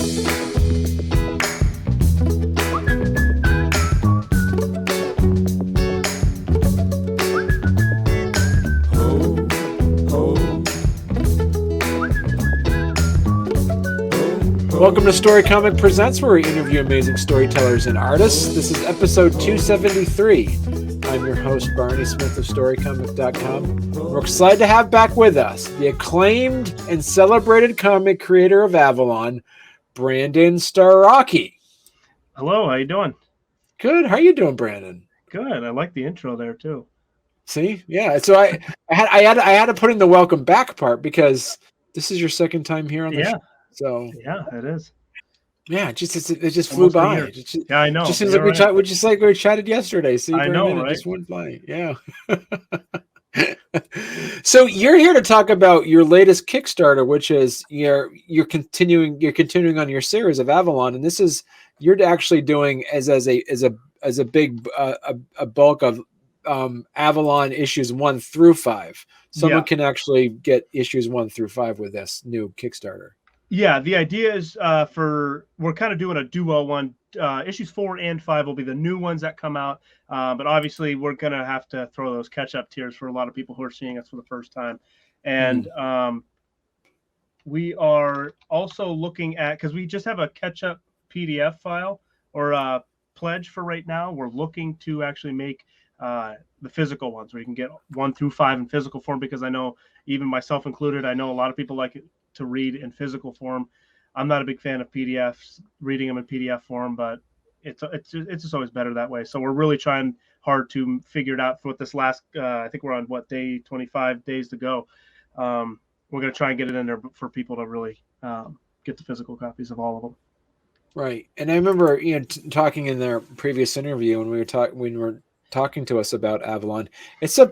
Welcome to Storycomic Presents, where we interview amazing storytellers and artists. This is episode 273. I'm your host, Barney Smith of Storycomic.com. We're excited to have back with us the acclaimed and celebrated comic creator of Avalon, Brandon Starocci. Hello, how you doing? Good. How are you doing, Brandon? Good. I like the intro there too. See, yeah. So I had to put in the welcome back part because this is your second time here on the show. So yeah, it is. Yeah, it just flew by. Yeah, I know. Just seems like we chatted yesterday. See, I know, right? It just went by. Yeah. So you're here to talk about your latest Kickstarter, which is you're continuing on your series of Avalon, and this is you're actually doing as a big a bulk of Avalon issues 1 through 5. Someone can actually get issues 1 through 5 with this new Kickstarter. Yeah, the idea is we're kind of doing a duo one. Issues 4 and 5 will be the new ones that come out, but obviously we're gonna have to throw those catch-up tiers for a lot of people who are seeing us for the first time. And we are also looking at, because we just have a catch-up PDF file or a pledge for right now. We're looking to actually make the physical ones where you can get 1 through 5 in physical form, because I know, even myself included, I know a lot of people like it to read in physical form. I'm not a big fan of PDFs, reading them in PDF form, but it's just always better that way. So we're really trying hard to figure it out for this last, I think we're on day 25 days to go. We're going to try and get it in there for people to really get the physical copies of all of them. Right. And I remember, talking in their previous interview when we were talking to us about Avalon, it's a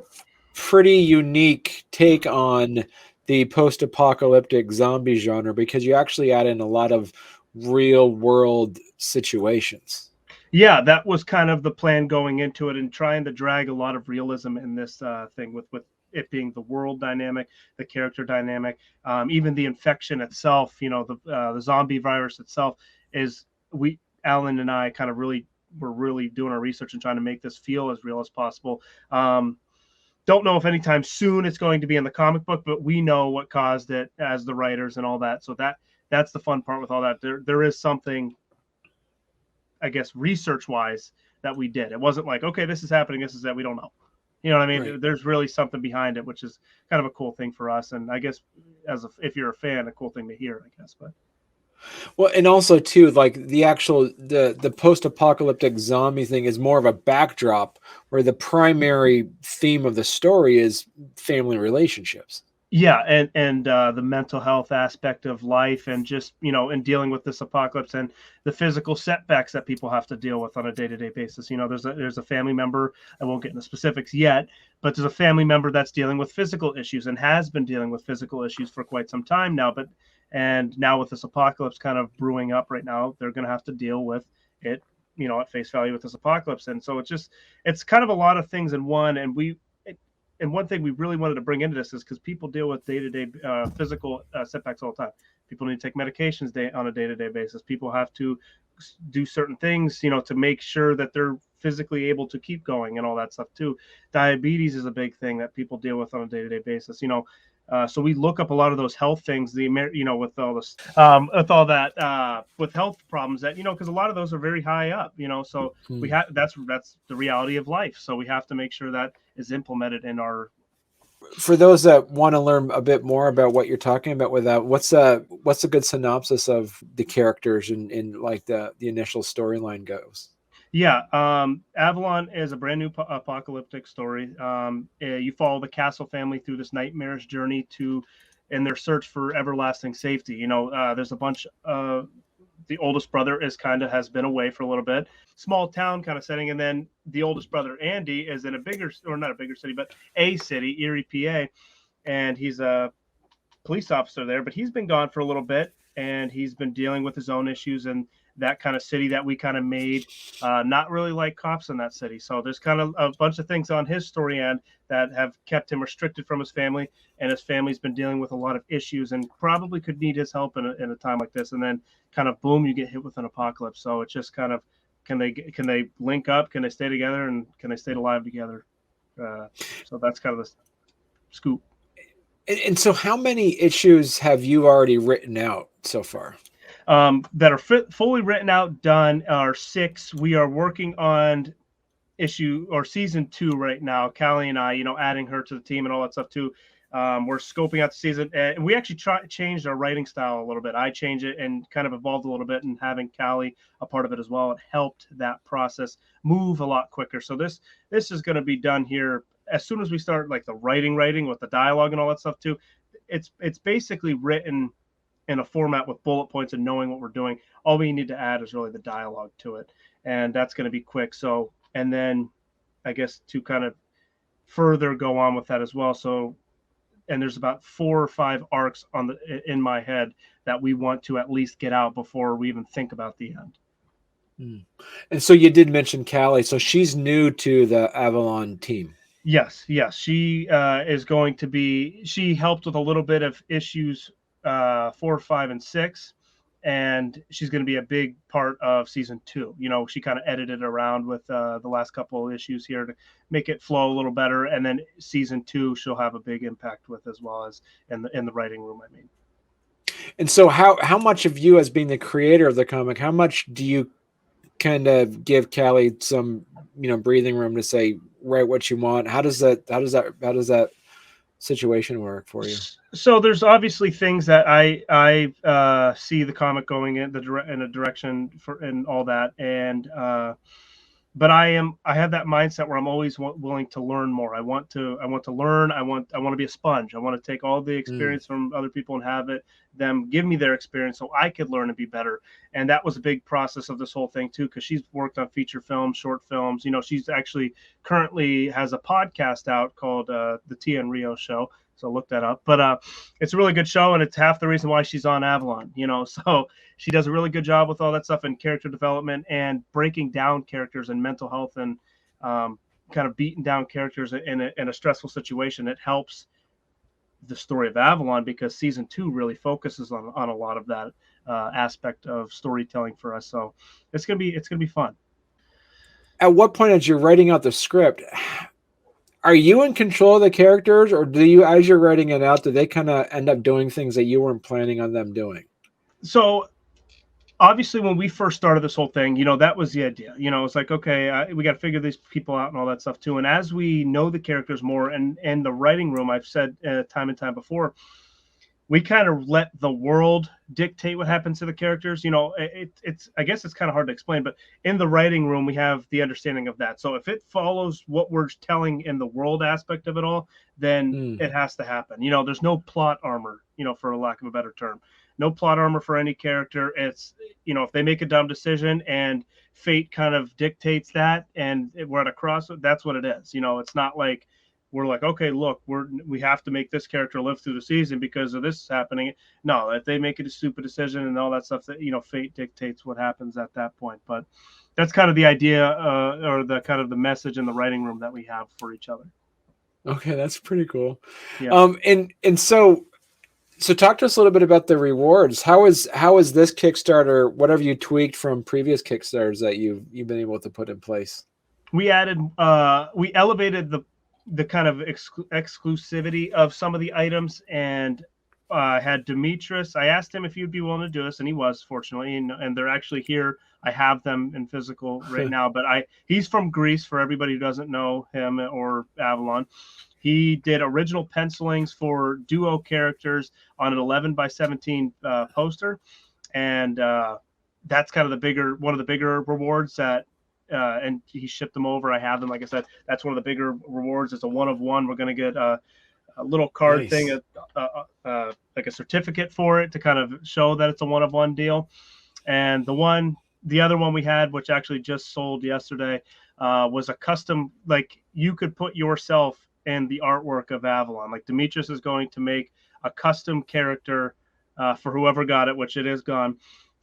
pretty unique take on the post-apocalyptic zombie genre, because you actually add in a lot of real world situations. Yeah, that was kind of the plan going into it, and trying to drag a lot of realism in this thing with it being the world dynamic, the character dynamic, even the infection itself, the zombie virus itself is, Alan and I kind of were really doing our research and trying to make this feel as real as possible. Don't know if anytime soon it's going to be in the comic book, but we know what caused it as the writers and all that. So that's the fun part with all that. There is something, I guess, research-wise that we did. It wasn't like, okay, this is happening, this is that, we don't know. You know what I mean? Right. There's really something behind it, which is kind of a cool thing for us. And I guess if you're a fan, a cool thing to hear, I guess. But well, and also too, like the post-apocalyptic zombie thing is more of a backdrop, where the primary theme of the story is family relationships. Yeah, and the mental health aspect of life, and just in dealing with this apocalypse and the physical setbacks that people have to deal with on a day-to-day basis. There's a family member, I won't get into specifics yet, but there's a family member that's dealing with physical issues and has been dealing with physical issues for quite some time now. And now with this apocalypse kind of brewing up right now, they're going to have to deal with it, at face value with this apocalypse. And so it's kind of a lot of things in one. And one thing we really wanted to bring into this is because people deal with day-to-day physical setbacks all the time. People need to take medications on a day-to-day basis. People have to do certain things, to make sure that they're physically able to keep going and all that stuff too. Diabetes is a big thing that people deal with on a day-to-day basis, so we look up a lot of those health things, with all this, with all that, with health problems that, because a lot of those are very high up, so we have, that's the reality of life. So we have to make sure that is implemented in our. For those that want to learn a bit more about what you're talking about with that, what's a good synopsis of the characters and like the initial storyline goes? Yeah, Avalon is a brand new apocalyptic story. You follow the Castle family through this nightmarish journey in their search for everlasting safety. There's a bunch of the oldest brother has been away for a little bit, small town kind of setting, and then the oldest brother Andy is in not a bigger city, but a city, Erie, PA, and he's a police officer there, but he's been gone for a little bit. and he's been dealing with his own issues and that kind of city that we kind of made. Not really like cops in that city. So there's kind of a bunch of things on his story end that have kept him restricted from his family, and his family's been dealing with a lot of issues and probably could need his help in a time like this. And then kind of boom, you get hit with an apocalypse. So it's just kind of, can they link up? Can they stay together? And can they stay alive together? So that's kind of the scoop. And so how many issues have you already written out so far? That are fully written out, done, are 6. We are working on season 2 right now. Callie and I, adding her to the team and all that stuff too. We're scoping out the season, and we actually changed our writing style a little bit. I changed it and kind of evolved a little bit, and having Callie a part of it as well, it helped that process move a lot quicker. So this is going to be done here as soon as we start, like the writing with the dialogue and all that stuff too. It's basically written in a format with bullet points and knowing what we're doing. All we need to add is really the dialogue to it, and that's going to be quick. So, and then I guess to kind of further go on with that as well. So, and there's about 4 or 5 arcs in my head that we want to at least get out before we even think about the end. And so you did mention Callie. So she's new to the Avalon team. Yes. She is going to be. She helped with a little bit of issues 4, 5, and 6, and she's going to be a big part of season 2. She kind of edited around with the last couple of issues here to make it flow a little better, and then season 2 she'll have a big impact with, as well as in the writing room. I mean, and so how much of you, as being the creator of the comic, how much do you kind of give Callie some breathing room to say, write what you want? How does that situation work for you? So there's obviously things that I see the comic going in a direction for and all that, and but I have that mindset where I'm always willing to learn more. I want to learn. I want to be a sponge. I want to take all the experience from other people and have them give me their experience so I could learn and be better. And that was a big process of this whole thing too, because she's worked on feature films, short films. She's actually currently has a podcast out called the Tia and Rio Show. So look that up. But it's a really good show, and it's half the reason why she's on Avalon. So she does a really good job with all that stuff and character development and breaking down characters and mental health and kind of beating down characters in a stressful situation. It helps the story of Avalon because season 2 really focuses on a lot of that aspect of storytelling for us. So it's gonna be fun. At what point, as you're writing out the script, are you in control of the characters, or do you, as you're writing it out, do they kind of end up doing things that you weren't planning on them doing? So obviously when we first started this whole thing, that was the idea. It's like, okay, we got to figure these people out and all that stuff too. And as we know the characters more, and the writing room, I've said time and time before, we kind of let the world dictate what happens to the characters. It's I guess it's kind of hard to explain, but in the writing room, we have the understanding of that. So if it follows what we're telling in the world aspect of it all, then it has to happen. There's no plot armor, for a lack of a better term. No plot armor for any character. It's, if they make a dumb decision and fate kind of dictates that and we're at a crossroad, that's what it is. It's not like we're like, okay, look, we have to make this character live through the season because of this happening. No, if they make it a stupid decision and all that stuff, that fate dictates what happens at that point. But that's kind of the idea, or the kind of the message in the writing room that we have for each other. Okay, that's pretty cool. Yeah. And so talk to us a little bit about the rewards. How is this Kickstarter, whatever you tweaked from previous Kickstarters that you've been able to put in place? We added, we elevated the kind of exclusivity of some of the items, and had Demetrius. I asked him if he'd be willing to do this, and he was, fortunately, and they're actually here. I have them in physical right now, but he's from Greece, for everybody who doesn't know him or Avalon. He did original pencilings for duo characters on an 11x17 poster, and that's kind of one of the bigger rewards that. And he shipped them over. I have them. Like I said, that's one of the bigger rewards. It's a 1 of 1. We're going to get a little card thing, like a certificate for it to kind of show that it's a 1 of 1 deal. And the other one we had, which actually just sold yesterday, was a custom, like you could put yourself in the artwork of Avalon. Like Demetrius is going to make a custom character for whoever got it, which it is gone,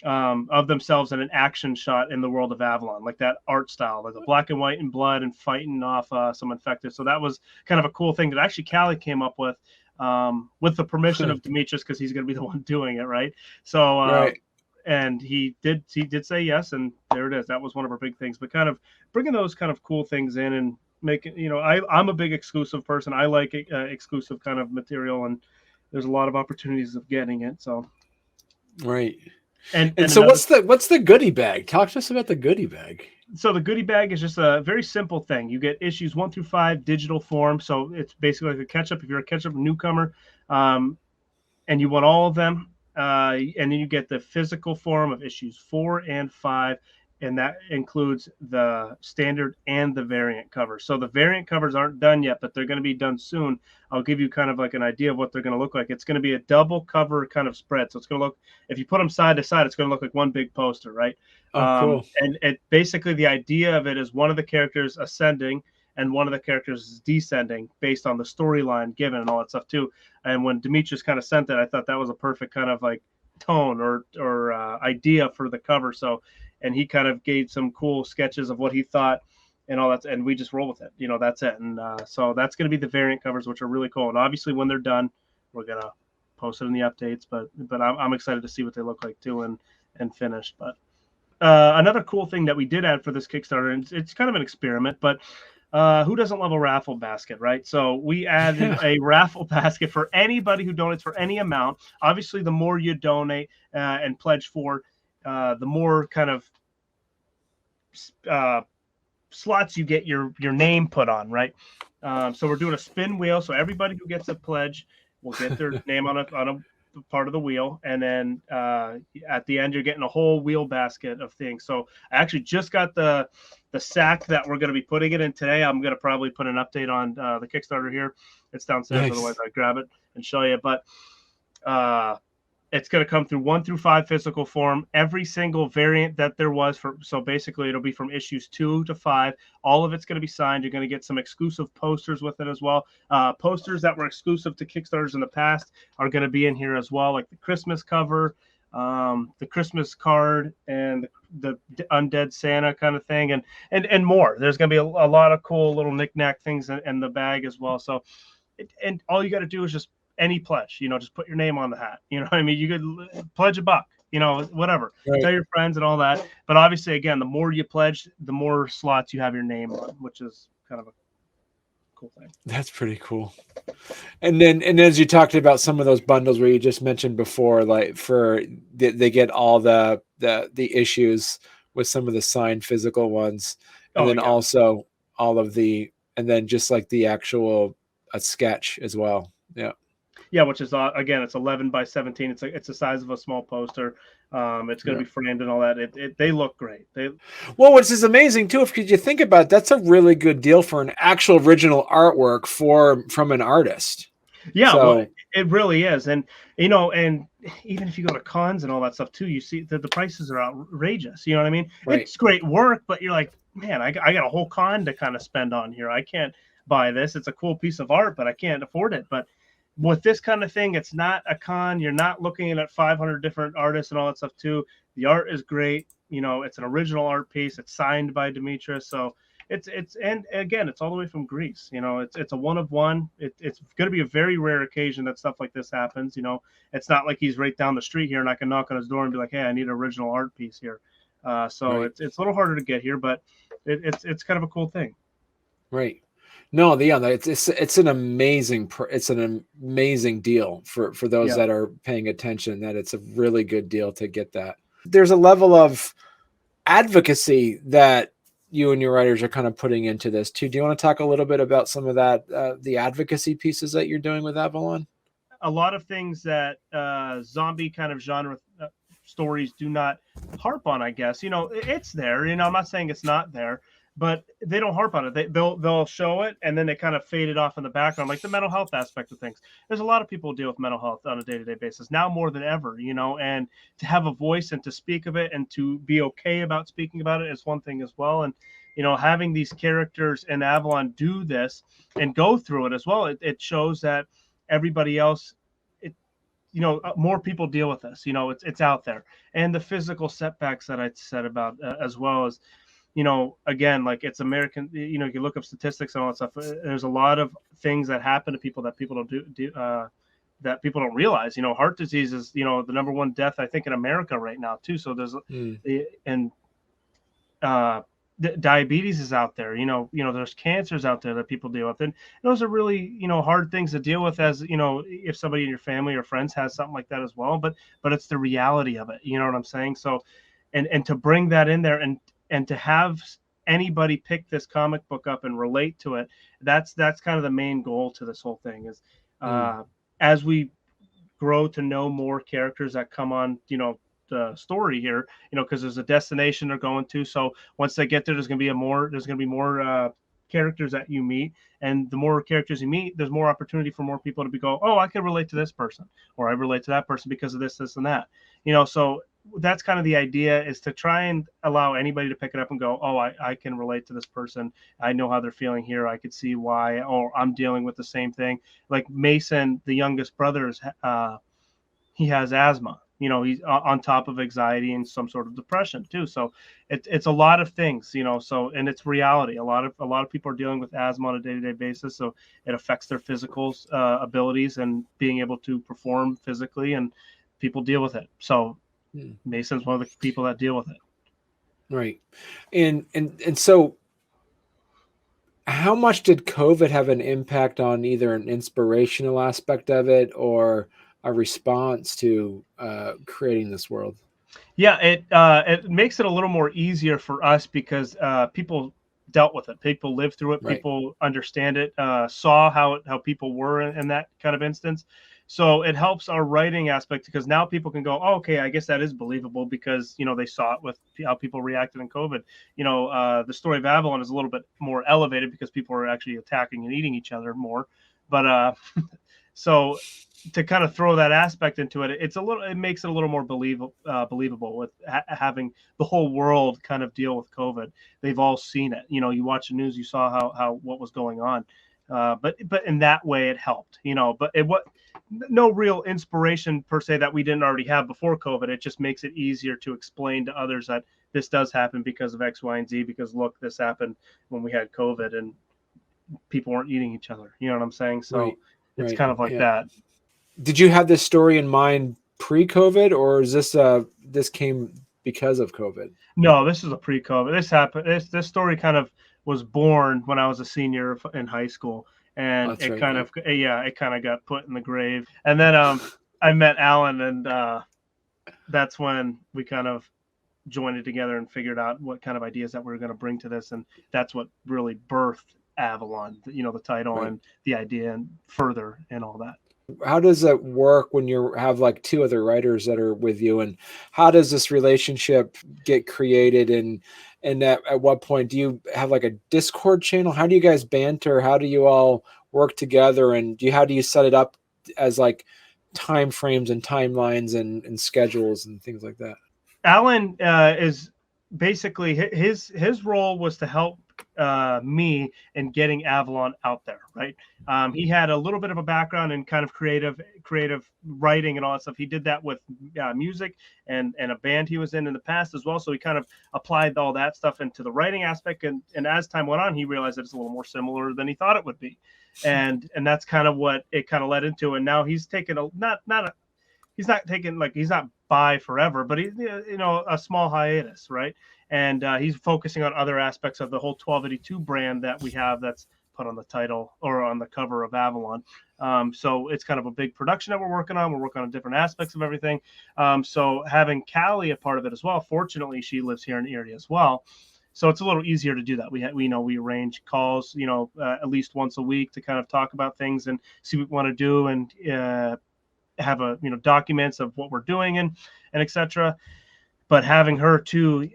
of themselves in an action shot in the world of Avalon, like that art style, like the black and white and blood and fighting off some infected. So that was kind of a cool thing that actually Callie came up with the permission of Demetrius, because he's going to be the one doing it, right? So Right. and he did say yes, and there it is. That was one of our big things, but kind of bringing those kind of cool things in and making, I'm a big exclusive person. I like exclusive kind of material, and there's a lot of opportunities of getting it. So Right. and so another, what's the goodie bag? Talk to us about the goodie bag. so the goodie bag is just a very simple thing. You get issues 1 through 5 digital form, so it's basically like a catch-up if you're a catch-up newcomer, and you want all of them, and then you get the physical form of issues 4 and 5, and that includes the standard and the variant covers. So the variant covers aren't done yet, but they're going to be done soon. I'll give you kind of like an idea of what they're going to look like. It's going to be a double cover kind of spread. So it's going to look, if you put them side to side, it's going to look like one big poster, right? Oh, cool. And it basically, the idea of it is one of the characters ascending and one of the characters is descending based on the storyline given and all that stuff too. And when Demetrius kind of sent that, I thought that was a perfect kind of like tone or idea for the cover. So, and he kind of gave some cool sketches of what he thought and all that, and we just roll with it. That's it. And so that's going to be the variant covers, which are really cool. And obviously, when they're done, we're gonna post it in the updates. But I'm excited to see what they look like too and finished. But another cool thing that we did add for this Kickstarter, and it's kind of an experiment, but who doesn't love a raffle basket, right? So we added a raffle basket for anybody who donates for any amount. Obviously, the more you donate and pledge for, the more kind of slots you get your name put on, right? So we're doing a spin wheel, so everybody who gets a pledge will get their name on a part of the wheel, and then at the end you're getting a whole wheel basket of things. So I actually just got the sack that we're going to be putting it in today. I'm going to probably put an update on the Kickstarter here. It's downstairs. Nice. Otherwise I'd grab it and show you. But it's going to come through 1 through 5 physical form. Every single variant that there was so basically it'll be from issues 2 to 5. All of it's going to be signed. You're going to get some exclusive posters with it as well. Posters that were exclusive to Kickstarters in the past are going to be in here as well, like the Christmas cover, the Christmas card, and the undead Santa kind of thing, and more. There's going to be a lot of cool little knick-knack things in the bag as well. So, and all you got to do is just any pledge, just put your name on the hat. What I mean? You could pledge $1, whatever. Right. Tell your friends and all that. But obviously, again, the more you pledge, the more slots you have your name on, which is kind of a cool thing. That's pretty cool. And as you talked about some of those bundles where you just mentioned before, like they get all the issues with some of the signed physical ones, and then also all of and then just like the actual a sketch as well. Yeah. Yeah, which is again, it's 11 by 17. It's the size of a small poster. It's going to be framed and all that. They look great. Well, which is amazing too, if you think about it, that's a really good deal for an actual original artwork from an artist. Yeah, so, well, it really is, and and even if you go to cons and all that stuff too, you see that the prices are outrageous. You know what I mean? Right. It's great work, but you're like, man, I got a whole con to kind of spend on here. I can't buy this. It's a cool piece of art, but I can't afford it. But with this kind of thing, it's not a con. You're not looking at 500 different artists and all that stuff too. The art is great. It's an original art piece. It's signed by Demetrius. So it's and again, it's all the way from Greece. It's a one of one. It's going to be a very rare occasion that stuff like this happens. It's not like he's right down the street here and I can knock on his door and be like, hey, I need an original art piece here. So right. It's a little harder to get here, but it's kind of a cool thing. Right. No, it's an amazing deal for those that are paying attention. That it's a really good deal to get that. There's a level of advocacy that you and your writers are kind of putting into this too. Do you want to talk a little bit about some of that, the advocacy pieces that you're doing with Avalon? A lot of things that zombie kind of genre stories do not harp on, I guess. It's there. I'm not saying it's not there, but they don't harp on it. They'll show it and then they kind of fade it off in the background, like the mental health aspect of things. There's a lot of people who deal with mental health on a day-to-day basis now more than ever, and to have a voice and to speak of it and to be okay about speaking about it is one thing as well. And having these characters in Avalon do this and go through it as well, it shows that everybody else, more people deal with this. It's out there, and the physical setbacks that I said about, as well as, again, like, it's American. You can look up statistics and all that stuff. There's a lot of things that happen to people that people don't that people don't realize. Heart disease is, the number one death, I think, in America right now too. So there's, and diabetes is out there. There's cancers out there that people deal with, and those are really, hard things to deal with, as if somebody in your family or friends has something like that as well. But it's the reality of it. You know what I'm saying? So, and to bring that in there, and to have anybody pick this comic book up and relate to it, that's kind of the main goal to this whole thing. Is as we grow to know more characters that come on, the story here, because there's a destination they're going to. So once they get there, there's going to be more characters that you meet, and the more characters you meet, there's more opportunity for more people to go, oh, I can relate to this person, or I relate to that person because of this, and that. So that's kind of the idea, is to try and allow anybody to pick it up and go, oh, I can relate to this person. I know how they're feeling here. I could see why, or I'm dealing with the same thing. Like Mason, the youngest brother, he has asthma. He's on top of anxiety and some sort of depression too. So it's a lot of things, so, and it's reality. A lot of people are dealing with asthma on a day-to-day basis. So it affects their physical abilities and being able to perform physically, and people deal with it. So Mason's one of the people that deal with it. Right. And so how much did COVID have an impact on either an inspirational aspect of it or a response to creating this world? Yeah, it makes it a little more easier for us, because people dealt with it. People lived through it. Right. People understand it, saw how people were in that kind of instance. So it helps our writing aspect, because now people can go, oh, okay, I guess that is believable, because, they saw it with how people reacted in COVID. The story of Avalon is a little bit more elevated because people are actually attacking and eating each other more. But so to kind of throw that aspect into it, it makes it a little more believable with having the whole world kind of deal with COVID. They've all seen it. You watch the news, you saw how what was going on. But in that way, it helped. But no real inspiration per se that we didn't already have before COVID. It just makes it easier to explain to others that this does happen because of X, Y, and Z. Because look, this happened when we had COVID and people weren't eating each other. You know what I'm saying? So it's kind of like that. Did you have this story in mind pre-COVID, or is this came because of COVID? No, this is a pre-COVID. This happened. This story kind of was born when I was a senior in high school, and it kind of got put in the grave. And then I met Alan, and that's when we kind of joined it together and figured out what kind of ideas that we were going to bring to this, and that's what really birthed Avalon. The title and the idea, and further and all that. How does it work when you have like two other writers that are with you, and how does this relationship get created, and at what point do you have like a Discord channel? How do you guys banter? How do you all work together, and how do you set it up as like time frames and timelines and schedules and things like that? Alan is basically, his role was to help me in getting Avalon out there, right? He had a little bit of a background in kind of creative writing and all that stuff. He did that with music and a band he was in the past as well. So he kind of applied all that stuff into the writing aspect. And as time went on, he realized that it's a little more similar than he thought it would be. And that's kind of what it kind of led into. And now he's taken he's not by forever, but he's, a small hiatus, right? And he's focusing on other aspects of the whole 1282 brand that we have that's put on the title or on the cover of Avalon. So it's kind of a big production that we're working on. We're working on different aspects of everything. So having Callie a part of it as well, fortunately, she lives here in Erie as well. So it's a little easier to do that. We arrange calls, at least once a week to kind of talk about things and see what we want to do, and have documents of what we're doing and etc. But having her too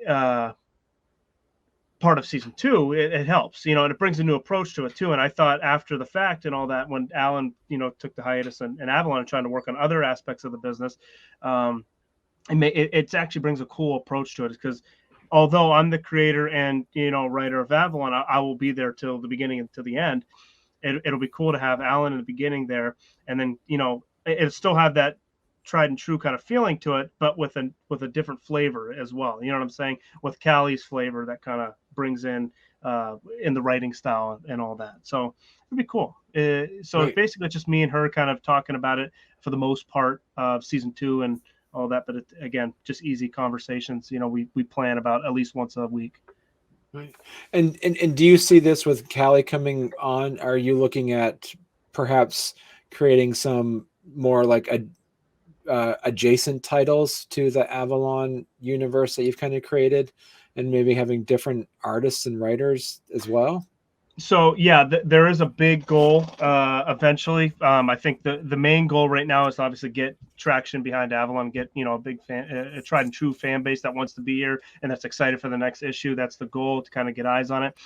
part of season 2, it helps, and it brings a new approach to it too. And I thought after the fact and all that, when Alan took the hiatus and Avalon and trying to work on other aspects of the business, it actually brings a cool approach to it, because although I'm the creator and writer of Avalon, I will be there till the beginning and to the end. It'll be cool to have Alan in the beginning there, and then it'll still have that tried and true kind of feeling to it, but with a different flavor as well. You know what I'm saying? With Callie's flavor that kind of brings in the writing style and all that. So it'd be cool. So Right. basically it's just me and her kind of talking about it for the most part of season 2 and all that. But again, just easy conversations. You know, we plan about at least once a week. Right. And do you see this with Callie coming on? Are you looking at perhaps creating some more like adjacent titles to the Avalon universe that you've kind of created, and maybe having different artists and writers as well? So yeah, there is a big goal eventually. I think the main goal right now is obviously get traction behind Avalon, get a big fan, a tried and true fan base that wants to be here and that's excited for the next issue. That's the goal, to kind of get eyes on it.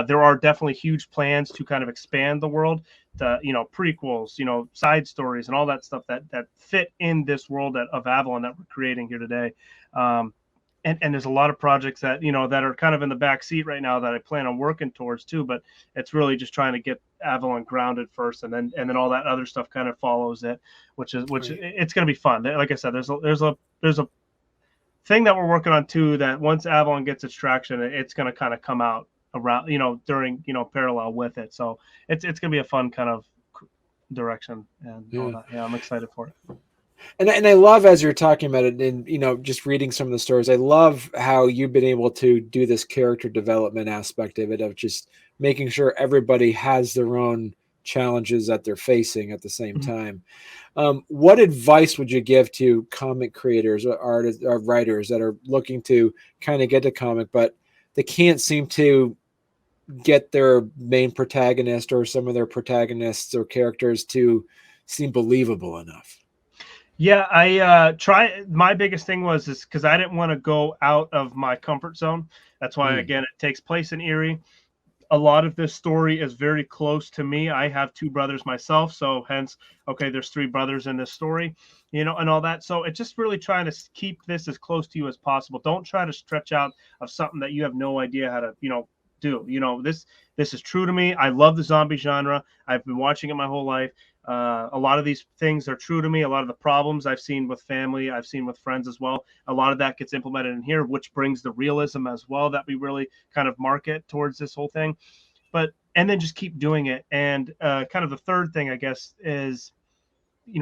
There are definitely huge plans to kind of expand the world, to, prequels, side stories, and all that stuff that fit in this world of Avalon that we're creating here today. And there's a lot of projects that that are kind of in the back seat right now that I plan on working towards too. But it's really just trying to get Avalon grounded first, and then all that other stuff kind of follows it, which Right. it's going to be fun. Like I said, there's a thing that we're working on too, that once Avalon gets its traction, it's going to kind of come out around during parallel with it. So it's going to be a fun kind of direction and all Yeah. that. Yeah, I'm excited for it. And I love, as you're talking about it, and just reading some of the stories, I love how you've been able to do this character development aspect of it, of just making sure everybody has their own challenges that they're facing at the same Mhm. time. What advice would you give to comic creators or artists or writers that are looking to kind of get to comic, but they can't seem to get their main protagonist or some of their protagonists or characters to seem believable enough? Yeah, my biggest thing is because I didn't want to go out of my comfort zone. That's why, Mm, again, it takes place in Erie. A lot of this story is very close to me. I have 2 brothers myself, so hence, okay, there's 3 brothers in this story, and all that. So it's just really trying to keep this as close to you as possible. Don't try to stretch out of something that you have no idea how to, do. This is true to me. I love the zombie genre. I've been watching it my whole life. A lot of these things are true to me. A lot of the problems I've seen with family, I've seen with friends as well. A lot of that gets implemented in here, which brings the realism as well that we really kind of market towards this whole thing. And then just keep doing it. And kind of the third thing, I guess, is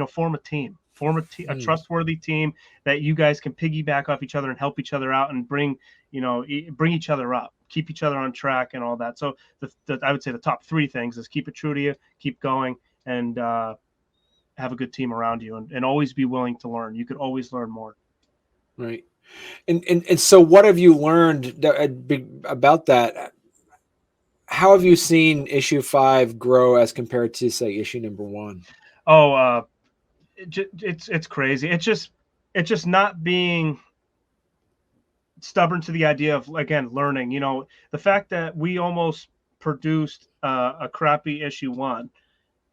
form a team, a mm. trustworthy team that you guys can piggyback off each other and help each other out and bring each other up, keep each other on track and all that. So I would say the top 3 things is keep it true to you, keep going, and have a good team around you, and always be willing to learn. You could always learn more. Right. And so what have you learned about that? How have you seen issue 5 grow as compared to, say, issue number 1? Oh, it's crazy. It's just not being stubborn to the idea of, again, learning. The fact that we almost produced a crappy issue 1,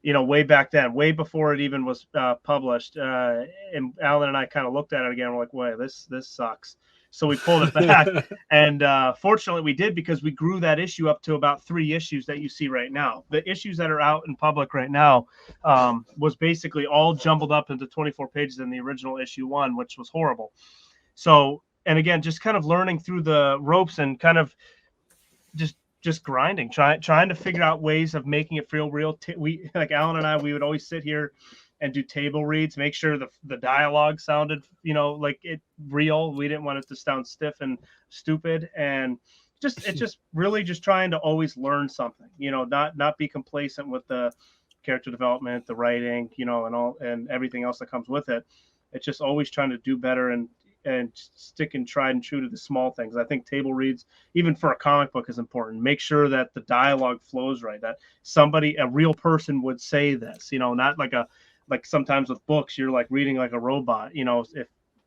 way back then, way before it even was published. And Alan and I kind of looked at it again. We're like, "Wait, this sucks." So we pulled it back, and fortunately we did, because we grew that issue up to about 3 issues that you see right now. The issues that are out in public right now was basically all jumbled up into 24 pages in the original issue 1, which was horrible. So, and again, just kind of learning through the ropes and kind of just grinding, trying to figure out ways of making it feel real. We, like Alan and I, we would always sit here and do table reads, make sure the dialogue sounded, like it real. We didn't want it to sound stiff and stupid, and it's just really just trying to always learn something, not be complacent with the character development, the writing, and everything else that comes with it. It's just always trying to do better and sticking tried and true to the small things. I think table reads, even for a comic book, is important. Make sure that the dialogue flows right, that a real person would say this, not like sometimes with books, you're like reading like a robot,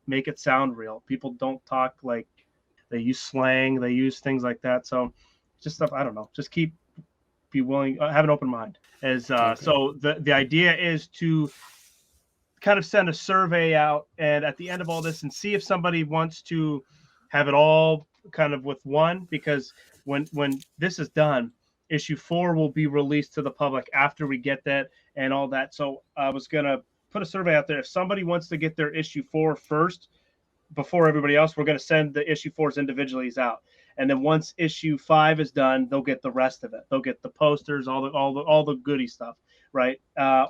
make it sound real. People don't talk like, they use slang, they use things like that. So just stuff, I don't know, just be willing, have an open mind. Okay. So the idea is to kind of send a survey out, and at the end of all this, and see if somebody wants to have it all kind of with one, because when this is done, issue 4 will be released to the public after we get that and all that. So I was gonna put a survey out there. If somebody wants to get their issue 4 first before everybody else, we're going to send the issue 4s individually out. And then once issue 5 is done, they'll get the rest of it. They'll get the posters, all the goody stuff, right?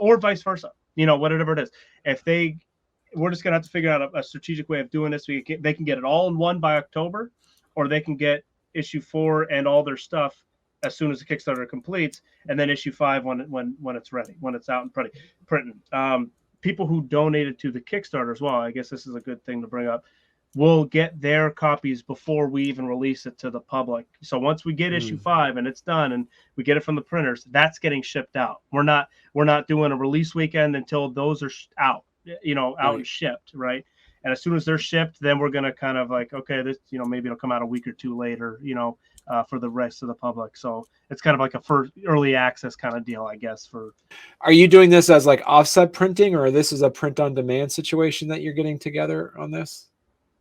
Or vice versa, whatever it is. We're just gonna have to figure out a strategic way of doing this. They can get it all in one by October, or they can get issue 4 and all their stuff as soon as the Kickstarter completes, and then issue 5 when it's ready, when it's out and printing. People who donated to the Kickstarter as well, I guess this is a good thing to bring up, will get their copies before we even release it to the public. So once we get issue 5 and it's done and we get it from the printers, that's getting shipped out. We're not doing a release weekend until those are out, out and shipped, right? And as soon as they're shipped, then we're going to kind of like, okay, this, maybe it'll come out a week or 2 later, for the rest of the public. So it's kind of like a first early access kind of deal, I guess. Are you doing this as like offset printing, or this is a print on demand situation that you're getting together on this?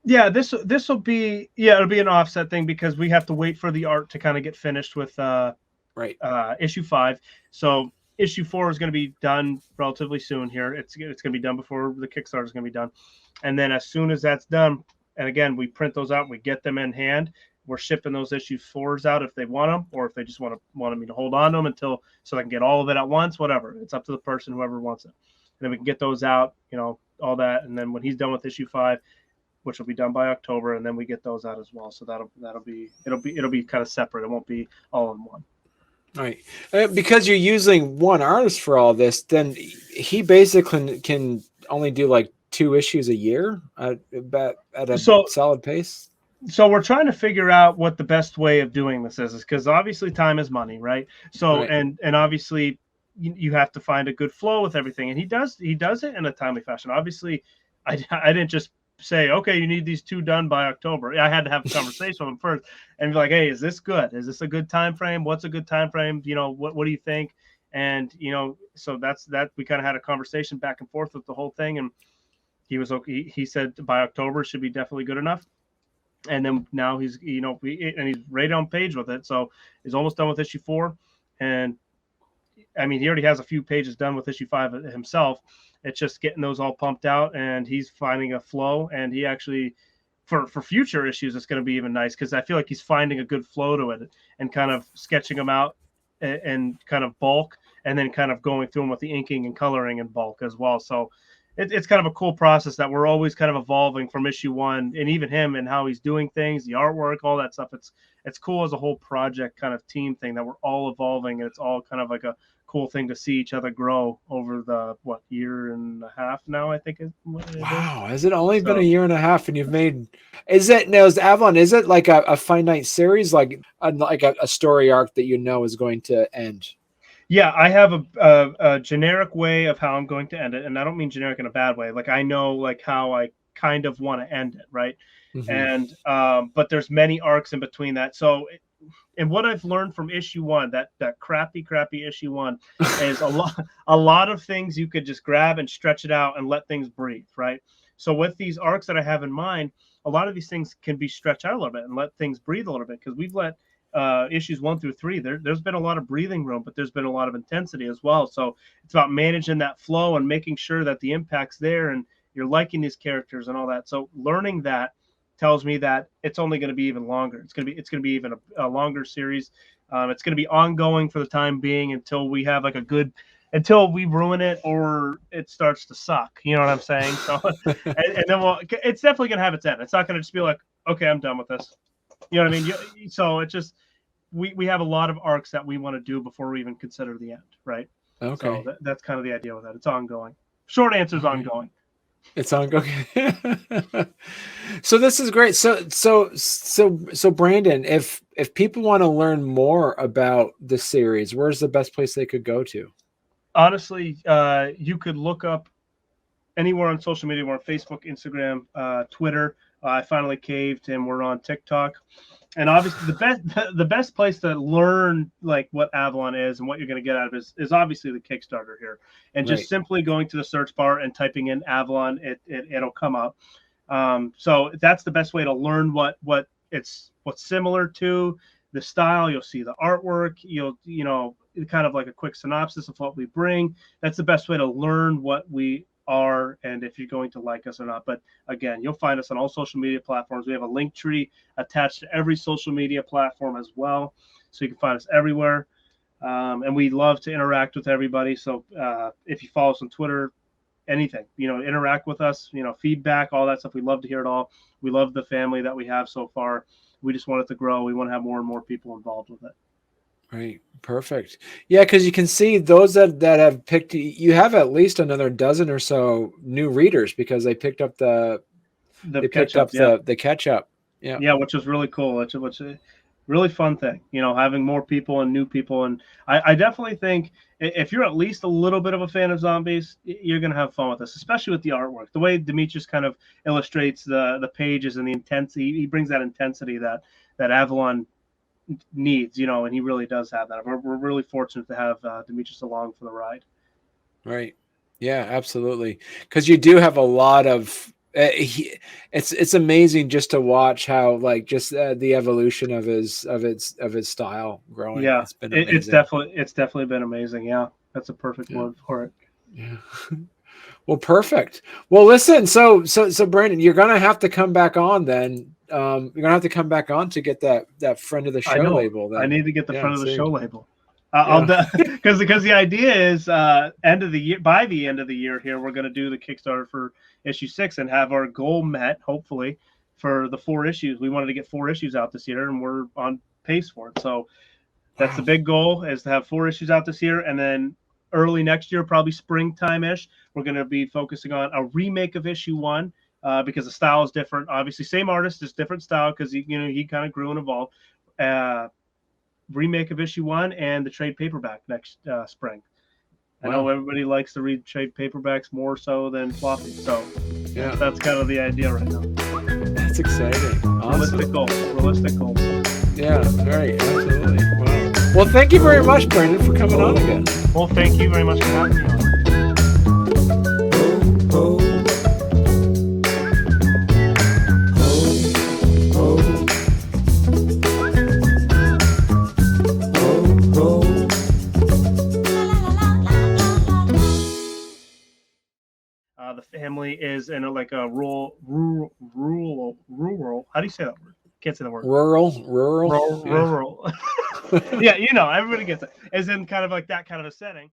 Yeah, this will be, it'll be an offset thing because we have to wait for the art to kind of get finished with issue 5. So issue 4 is going to be done relatively soon here. It's going to be done before the Kickstarter is going to be done. And then as soon as that's done, and again, we print those out, we get them in hand. We're shipping those issue 4s out if they want them, or if they just want me to hold on to them so they can get all of it at once, whatever. It's up to the person, whoever wants it. And then we can get those out, all that. And then when he's done with issue 5, which will be done by October, and then we get those out as well. So it'll be kind of separate. It won't be all in one. Right. Because you're using one artist for all this, then he basically can only do like 2 issues a year at a solid pace. So we're trying to figure out what the best way of doing this is because obviously time is money, right? So right. And obviously you have to find a good flow with everything, and he does it in a timely fashion. Obviously, I didn't just say, okay, you need these 2 done by October. I had to have a conversation with him first and be like, hey, is this good? Is this a good time frame? What's a good time frame? What do you think? And so that's that. We kind of had a conversation back and forth with the whole thing, and he was okay. He said by October should be definitely good enough. And then now he's and he's right on page with it. So he's almost done with issue 4, and I mean he already has a few pages done with issue 5 himself. It's just getting those all pumped out, and he's finding a flow. And he actually, for future issues, it's going to be even nice because I feel like he's finding a good flow to it and kind of sketching them out and kind of bulk, and then kind of going through them with the inking and coloring in bulk as well. So it's kind of a cool process that we're always kind of evolving from issue 1, and even him and how he's doing things, the artwork, all that stuff. It's cool as a whole project kind of team thing that we're all evolving, and it's all kind of like a cool thing to see each other grow over the year and a half now, I think. Wow, has it only been a year and a half and you've made? Is Avalon, is it like a finite series, like a story arc that is going to end? Yeah, I have a generic way of how I'm going to end it, and I don't mean generic in a bad way. Like I know like how I kind of want to end it, right? Mm-hmm. And but there's many arcs in between that. So, and what I've learned from issue 1, that crappy issue 1, is a lot of things you could just grab and stretch it out and let things breathe, right? So with these arcs that I have in mind, a lot of these things can be stretched out a little bit and let things breathe a little bit because we've let issues 1 through 3, there's been a lot of breathing room, but there's been a lot of intensity as well. So it's about managing that flow and making sure that the impact's there and you're liking these characters and all that. So learning that tells me that it's only going to be even longer. It's going to be even a longer series. It's going to be ongoing for the time being until we have like until we ruin it or it starts to suck. You know what I'm saying? So and then it's definitely going to have its end. It's not going to just be like, okay, I'm done with this. You know what I mean? So it's just, we have a lot of arcs that we want to do before we even consider the end, right? Okay. So that's kind of the idea with that. It's ongoing. Short answer is ongoing. It's ongoing. So this is great. So Brandon, if people want to learn more about the series, where's the best place they could go to? Honestly, you could look up anywhere on social media. We're on Facebook, Instagram, Twitter. I finally caved and we're on TikTok. And obviously the best place to learn like what Avalon is and what you're going to get out of it is obviously the Kickstarter here. And just simply going to the search bar and typing in Avalon, it'll come up. So that's the best way to learn what's similar to the style. You'll see the artwork, you'll kind of like a quick synopsis of what we bring. That's the best way to learn what we are and if you're going to like us or not. But again, you'll find us on all social media platforms. We have a link tree attached to every social media platform as well, so you can find us everywhere. And we love to interact with everybody. So if you follow us on Twitter, anything, interact with us, feedback, all that stuff. We love to hear it all. We love the family that we have so far. We just want it to grow. We want to have more and more people involved with it. Right. Perfect. Yeah, because you can see those that have picked, you have at least another dozen or so new readers because they picked up the catch up. Yeah. Yeah, which is really cool. Which a really fun thing, having more people and new people. And I definitely think if you're at least a little bit of a fan of zombies, you're going to have fun with this, especially with the artwork. The way Demetrius kind of illustrates the pages and the intensity, he brings that intensity that Avalon needs, and he really does have that. We're really fortunate to have Demetrius along for the ride. Right. Yeah, absolutely. Because you do have a lot of it's amazing just to watch how just the evolution of his style growing. Yeah, it's been amazing. It's definitely been amazing. Yeah, that's a perfect word for it. Yeah. Well, perfect. Well, listen, so Brandon, you're gonna have to come back on then. You're gonna have to come back on to get that friend of the show label. Then. I need to get the friend of the show label. Because the idea is end of the year. By the end of the year, here we're going to do the Kickstarter for issue 6 and have our goal met. Hopefully, for the 4 issues, we wanted to get 4 issues out this year, and we're on pace for it. So that's the big goal, is to have 4 issues out this year, and then early next year, probably springtime-ish, we're going to be focusing on a remake of issue 1 because the style is different. Obviously, same artist, just different style because he kind of grew and evolved. Remake of issue 1 and the trade paperback next spring. I know everybody likes to read trade paperbacks more so than floppy, so that's kind of the idea right now. That's exciting. Awesome. Realistic goal. Yeah, right, absolutely. Wow. Well, thank you very much, Brandon, for coming on again. Well, thank you very much for having me on. The family is in a rural. How do you say that word? Can't say the word. Rural. Yeah, everybody gets it. Is in kind of like that kind of a setting.